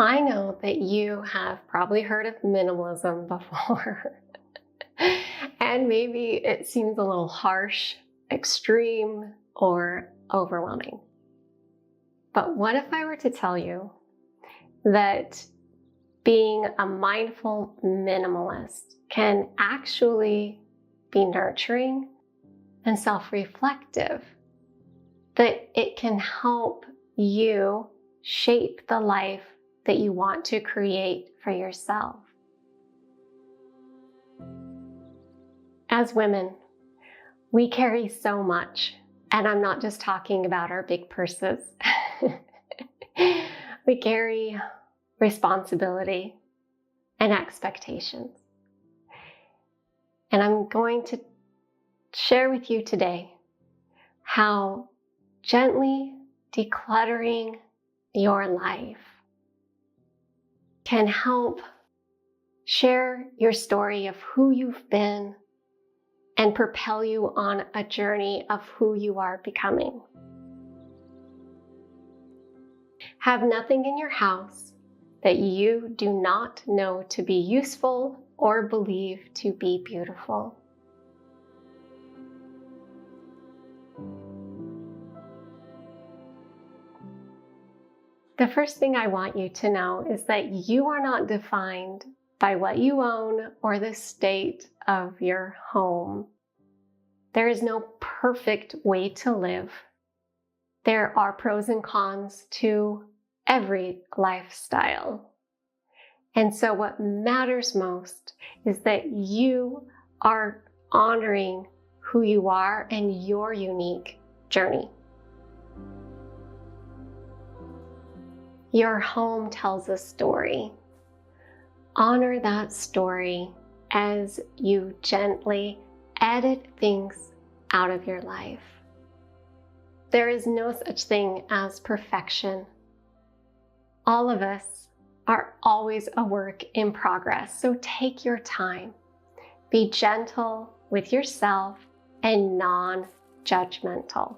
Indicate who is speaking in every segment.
Speaker 1: I know that you have probably heard of minimalism before, and maybe it seems a little harsh, extreme, or overwhelming. But what if I were to tell you that being a mindful minimalist can actually be nurturing and self-reflective, that it can help you shape the life that you want to create for yourself? As women, we carry so much, and I'm not just talking about our big purses. We carry responsibility and expectations. And I'm going to share with you today how gently decluttering your life can help share your story of who you've been and propel you on a journey of who you are becoming. Have nothing in your house that you do not know to be useful or believe to be beautiful. The first thing I want you to know is that you are not defined by what you own or the state of your home. There is no perfect way to live. There are pros and cons to every lifestyle. And so what matters most is that you are honoring who you are and your unique journey. Your home tells a story. Honor that story as you gently edit things out of your life. There is no such thing as perfection. All of us are always a work in progress, so take your time. Be gentle with yourself and non-judgmental.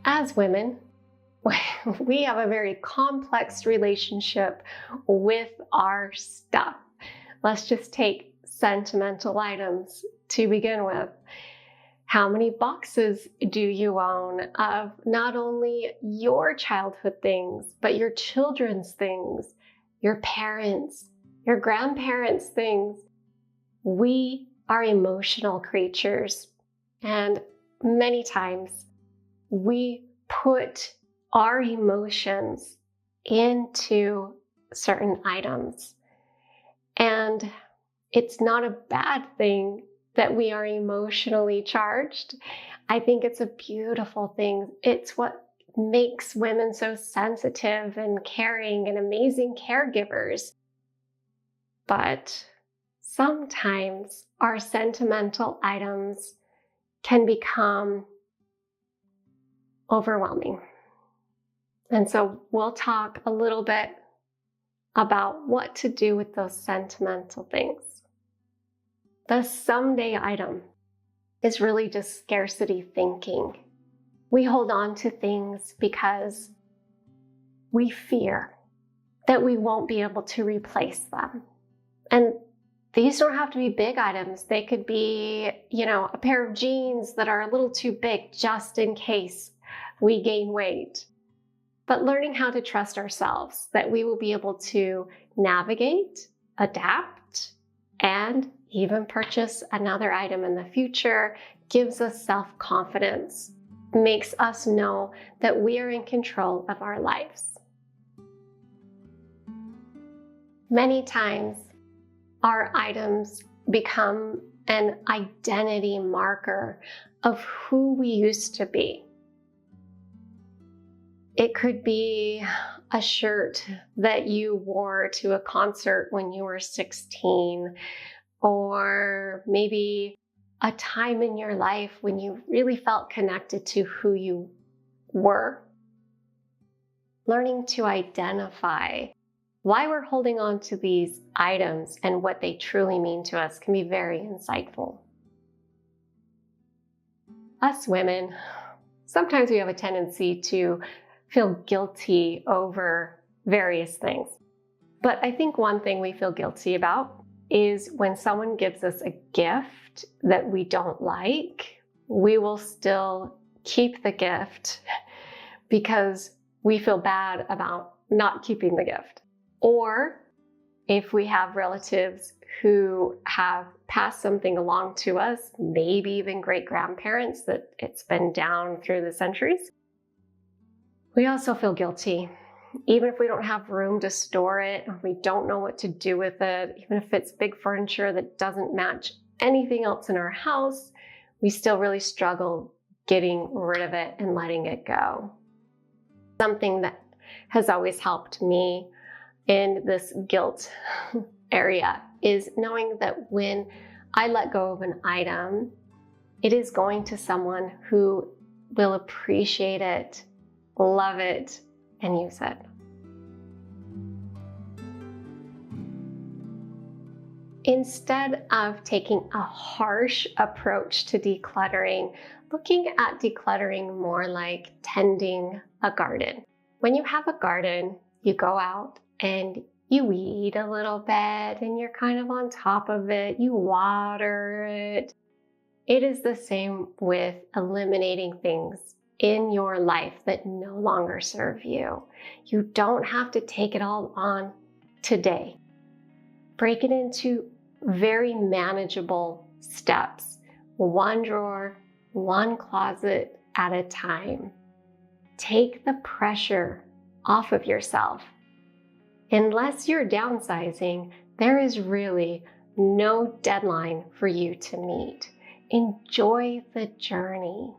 Speaker 1: As women, we have a very complex relationship with our stuff. Let's just take sentimental items to begin with. How many boxes do you own of not only your childhood things, but your children's things, your parents, your grandparents' things? We are emotional creatures, and many times we put our emotions into certain items. And it's not a bad thing that we are emotionally charged. I think it's a beautiful thing. It's what makes women so sensitive and caring and amazing caregivers. But sometimes our sentimental items can become overwhelming. And so we'll talk a little bit about what to do with those sentimental things. The someday item is really just scarcity thinking. We hold on to things because we fear that we won't be able to replace them. And these don't have to be big items. They could be, a pair of jeans that are a little too big just in case we gain weight. But learning how to trust ourselves, that we will be able to navigate, adapt, and even purchase another item in the future gives us self-confidence, makes us know that we are in control of our lives. Many times, our items become an identity marker of who we used to be. It could be a shirt that you wore to a concert when you were 16, or maybe a time in your life when you really felt connected to who you were. Learning to identify why we're holding on to these items and what they truly mean to us can be very insightful. Us women, sometimes we have a tendency to feel guilty over various things. But I think one thing we feel guilty about is when someone gives us a gift that we don't like, we will still keep the gift because we feel bad about not keeping the gift. Or if we have relatives who have passed something along to us, maybe even great-grandparents that it's been down through the centuries, we also feel guilty. Even if we don't have room to store it, or we don't know what to do with it, even if it's big furniture that doesn't match anything else in our house, we still really struggle getting rid of it and letting it go. Something that has always helped me in this guilt area is knowing that when I let go of an item, it is going to someone who will appreciate it, love it, and use it. Instead of taking a harsh approach to decluttering, looking at decluttering more like tending a garden. When you have a garden, you go out and you weed a little bit and you're kind of on top of it, you water it. It is the same with eliminating things in your life that no longer serve you. You don't have to take it all on today. Break it into very manageable steps, one drawer, one closet at a time. Take the pressure off of yourself. Unless you're downsizing, there is really no deadline for you to meet. Enjoy the journey.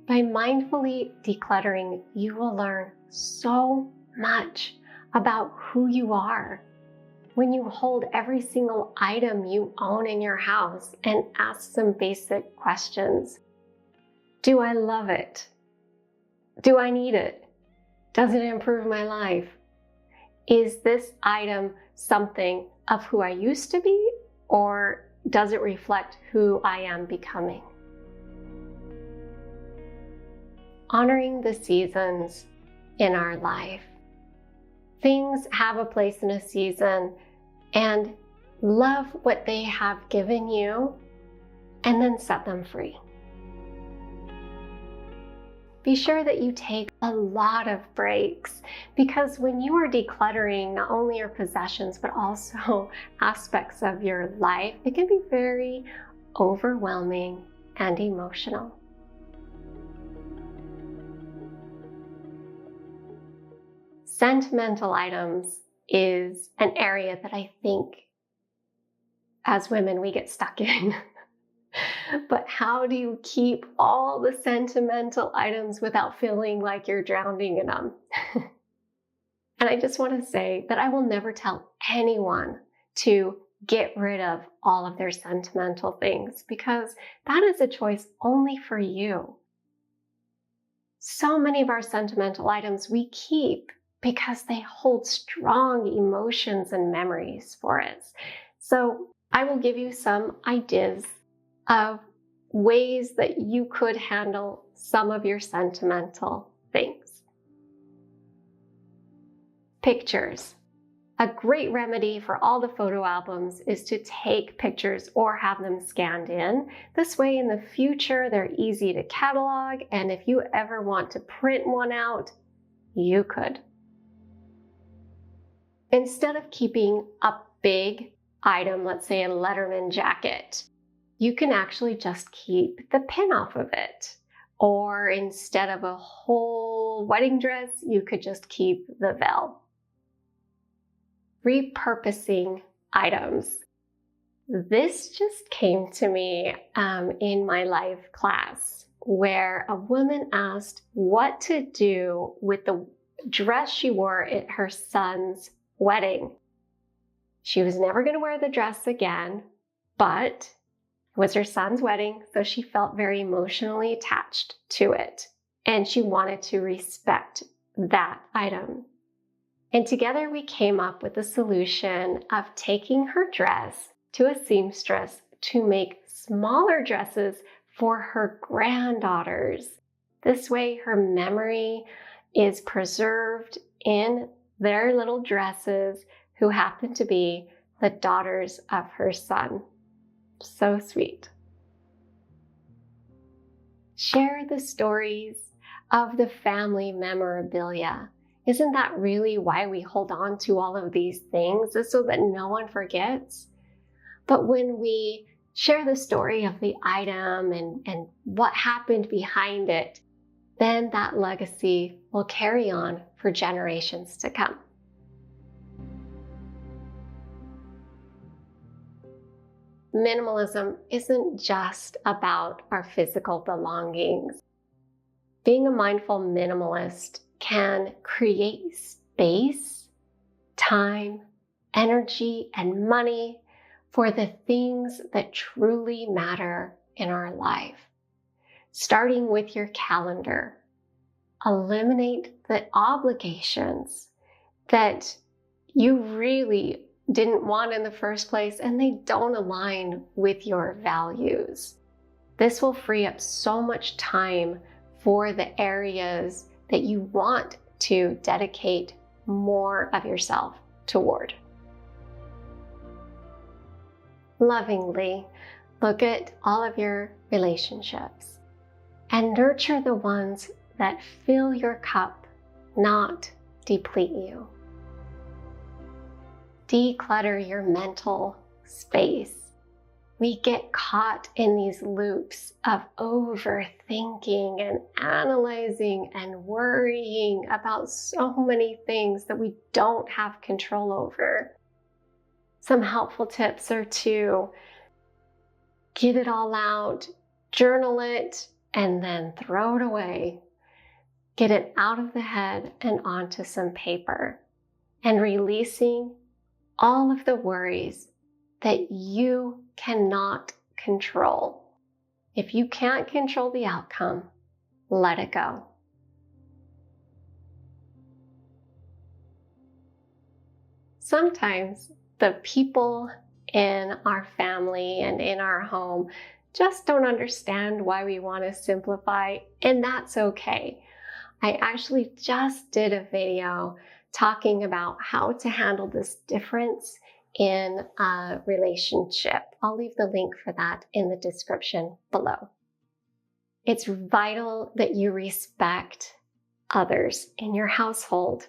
Speaker 1: By mindfully decluttering, you will learn so much about who you are. When you hold every single item you own in your house and ask some basic questions. Do I love it? Do I need it? Does it improve my life? Is this item something of who I used to be, or does it reflect who I am becoming? Honoring the seasons in our life. Things have a place in a season, and love what they have given you, and then set them free. Be sure that you take a lot of breaks, because when you are decluttering not only your possessions, but also aspects of your life, it can be very overwhelming and emotional. Sentimental items is an area that I think as women we get stuck in. But how do you keep all the sentimental items without feeling like you're drowning in them? And I just want to say that I will never tell anyone to get rid of all of their sentimental things, because that is a choice only for you. So many of our sentimental items we keep because they hold strong emotions and memories for us. So I will give you some ideas of ways that you could handle some of your sentimental things. Pictures. A great remedy for all the photo albums is to take pictures or have them scanned in. This way in the future, they're easy to catalog, and if you ever want to print one out, you could. Instead of keeping a big item, let's say a Letterman jacket, you can actually just keep the pin off of it. Or instead of a whole wedding dress, you could just keep the veil. Repurposing items. This just came to me in my life class, where a woman asked what to do with the dress she wore at her son's wedding. She was never going to wear the dress again, but it was her son's wedding, so she felt very emotionally attached to it, and she wanted to respect that item. And together we came up with a solution of taking her dress to a seamstress to make smaller dresses for her granddaughters. This way, her memory is preserved in their little dresses, who happen to be the daughters of her son. So sweet. Share the stories of the family memorabilia. Isn't that really why we hold on to all of these things? Is so that no one forgets? But when we share the story of the item and what happened behind it, then that legacy will carry on for generations to come. Minimalism isn't just about our physical belongings. Being a mindful minimalist can create space, time, energy, and money for the things that truly matter in our life. Starting with your calendar, eliminate the obligations that you really didn't want in the first place and they don't align with your values. This will free up so much time for the areas that you want to dedicate more of yourself toward. Lovingly look at all of your relationships and nurture the ones that fill your cup, not deplete you. Declutter your mental space. We get caught in these loops of overthinking and analyzing and worrying about so many things that we don't have control over. Some helpful tips are to get it all out, journal it, and then throw it away. Get it out of the head and onto some paper, and releasing all of the worries that you cannot control. If you can't control the outcome, let it go. Sometimes the people in our family and in our home just don't understand why we want to simplify, and that's okay. I actually just did a video talking about how to handle this difference in a relationship. I'll leave the link for that in the description below. It's vital that you respect others in your household,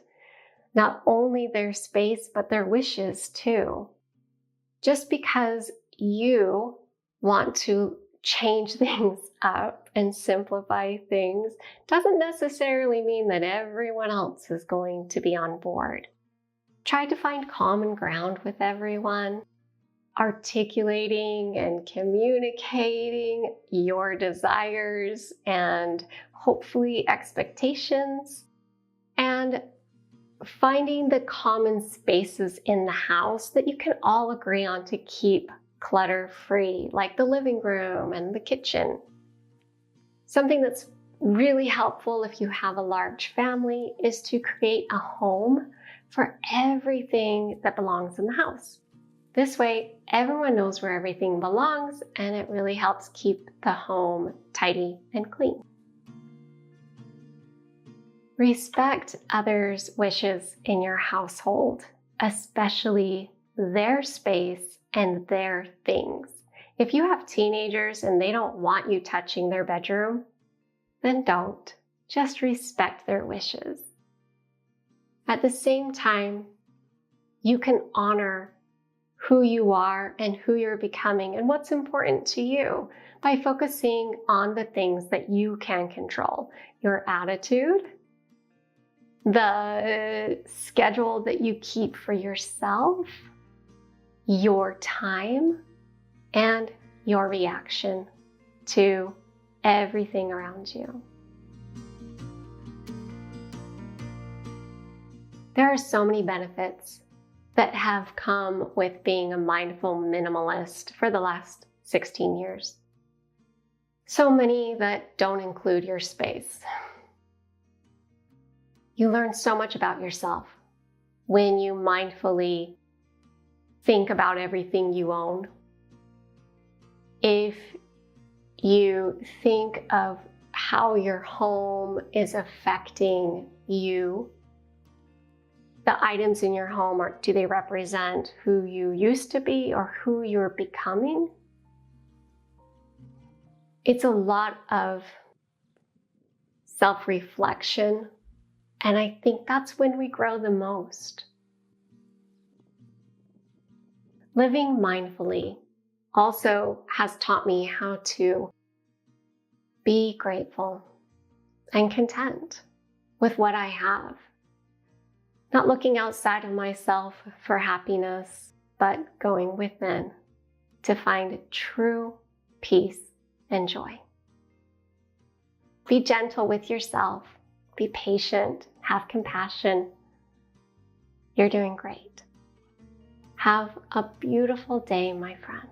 Speaker 1: not only their space, but their wishes too. Just because you want to change things up and simplify things doesn't necessarily mean that everyone else is going to be on board. Try to find common ground with everyone, articulating and communicating your desires and hopefully expectations, and finding the common spaces in the house that you can all agree on to keep clutter-free, like the living room and the kitchen. Something that's really helpful if you have a large family is to create a home for everything that belongs in the house. This way, everyone knows where everything belongs, and it really helps keep the home tidy and clean. Respect others' wishes in your household, especially their space and their things. If you have teenagers and they don't want you touching their bedroom, then don't. Just respect their wishes. At the same time, you can honor who you are and who you're becoming and what's important to you by focusing on the things that you can control. Your attitude, the schedule that you keep for yourself, your time, and your reaction to everything around you. There are so many benefits that have come with being a mindful minimalist for the last 16 years. So many that don't include your space. You learn so much about yourself when you mindfully think about everything you own. If you think of how your home is affecting you. The items in your home, do they represent who you used to be or who you're becoming? It's a lot of self-reflection, and I think that's when we grow the most. Living mindfully also has taught me how to be grateful and content with what I have. Not looking outside of myself for happiness, but going within to find true peace and joy. Be gentle with yourself. Be patient. Have compassion. You're doing great. Have a beautiful day, my friend.